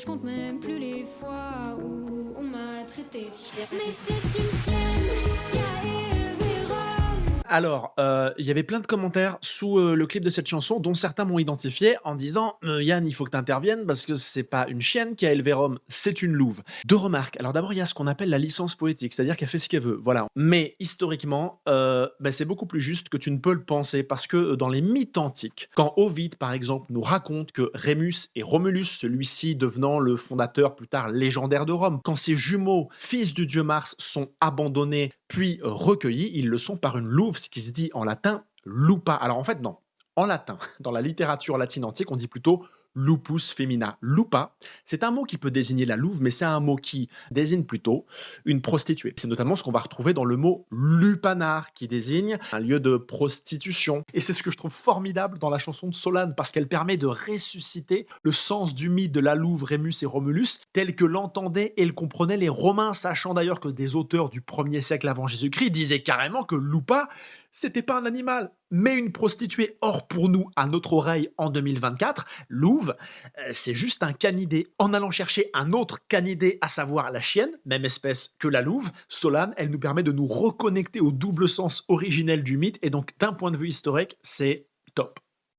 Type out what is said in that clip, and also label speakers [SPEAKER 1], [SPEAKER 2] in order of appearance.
[SPEAKER 1] Je compte même plus les fois où on m'a traité de chien. Mais c'est une chienne qui a élevé Rome.
[SPEAKER 2] Alors, il y avait plein de commentaires sous, le clip de cette chanson, dont certains m'ont identifié en disant: Yann, il faut que tu interviennes parce que c'est pas une chienne qui a élevé Rome, c'est une louve». 2 remarques. Alors d'abord, il y a ce qu'on appelle la licence poétique, c'est-à-dire qu'elle fait ce qu'elle veut, voilà. Mais historiquement, c'est beaucoup plus juste que tu ne peux le penser parce que, dans les mythes antiques, quand Ovide, par exemple, nous raconte que Rémus et Romulus, celui-ci devenant le fondateur plus tard légendaire de Rome, quand ces jumeaux, fils du dieu Mars, sont abandonnés puis recueillis, ils le sont par une louve, ce qui se dit en latin lupa. Alors en fait, non. En latin, dans la littérature latine antique, on dit plutôt lupus femina. Lupa, c'est un mot qui peut désigner la louve, mais c'est un mot qui désigne plutôt une prostituée. C'est notamment ce qu'on va retrouver dans le mot lupanar, qui désigne un lieu de prostitution. Et c'est ce que je trouve formidable dans la chanson de Solane, parce qu'elle permet de ressusciter le sens du mythe de la louve Rémus et Romulus, tel que l'entendaient et le comprenaient les Romains, sachant d'ailleurs que des auteurs du 1er siècle avant Jésus-Christ disaient carrément que Lupa, c'était pas un animal, mais une prostituée. Or, pour nous, à notre oreille, en 2024, louve, c'est juste un canidé. En allant chercher un autre canidé, à savoir la chienne, même espèce que la louve, Solane, elle nous permet de nous reconnecter au double sens originel du mythe, et donc d'un point de vue historique, c'est top.